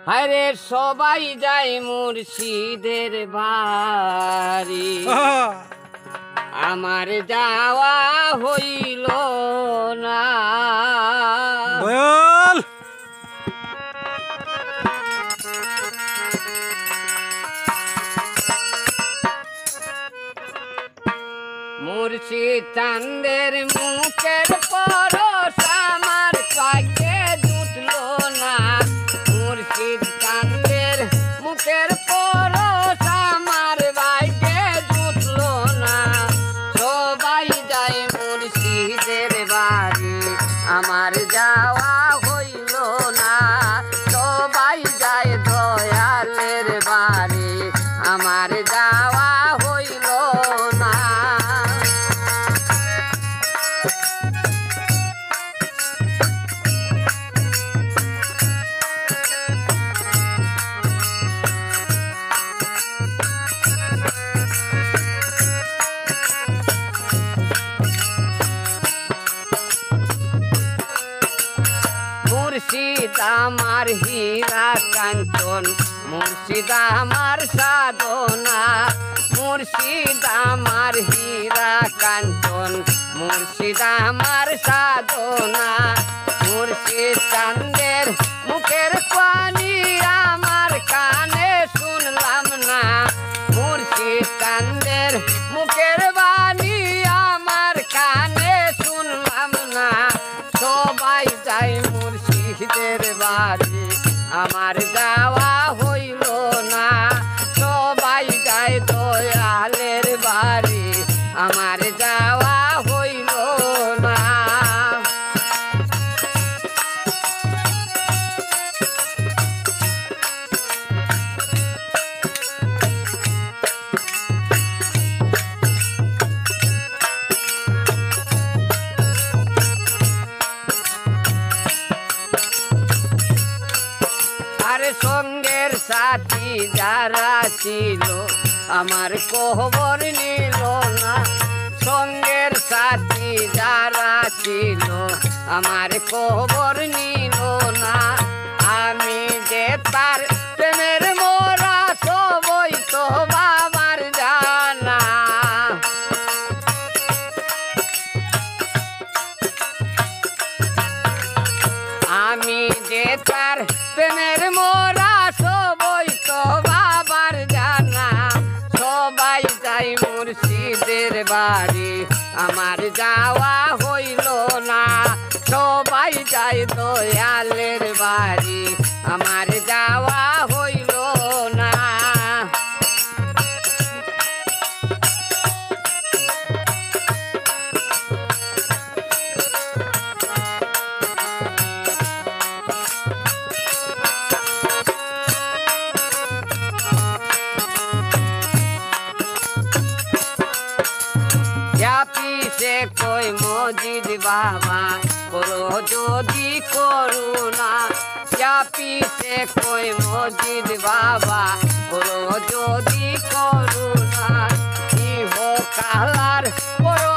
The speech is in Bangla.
হায়রে সবাই যায় মুর্শিদের বাড়ি, আমার যাওয়া হইল না। বল মুর্শিদ চাঁদের মুখের পরশ আমার ভাগ্যে জুটলো না। মুর্শিদ চাঁদের মুখের পরশ আমার ভাগ্যে জুটলো না। সবাই যায় মুর্শিদের বাড়ি, আমার যাওয়া হইল না। সবাই যায় দয়ালের বাড়ি, আমার যাওয়া হইল না। মুর্শিদ আমার হীরা কাঞ্চন, মুর্শিদ আমার সাধনা। মুর্শিদ আমার হীরা কাঞ্চন, মুর্শিদ আমার সাধনা। মুর্শিদ চাঁদের মুখের পানি আমার কানে শুনলাম না। মুর্শিদ চাঁদের মুখের বাণী আমার কানে শুনলাম না। সবাই যায় মুর্শিদের বাড়ি, আমার যাওয়া হইল না। সবাই যায় দয়ালের বাড়ি, আমার যাওয়া হইল না। আর সঙ্গের সাথী যারা ছিল আমার খবর নিল না। সঙ্গের সাথী যারা ছিল আমার খবর নিল না। আমি যে তার প্রেমের মোরা সবই তো বাবার জানা। আমি যে তার প্রেমের মোরা সবই তো বাবার জানা। সবাই যাই মুর্শিদের বাড়ি, আমার যাওয়া হইল না। সবাই যাই দয়ালের বাড়ি, আমার যাওয়া হইল না। পিছে কই মজিদ বাবা করো যদি করুণা। পিছে কই মজিদ বাবা করো যদি করুণা। ইহ কালার করো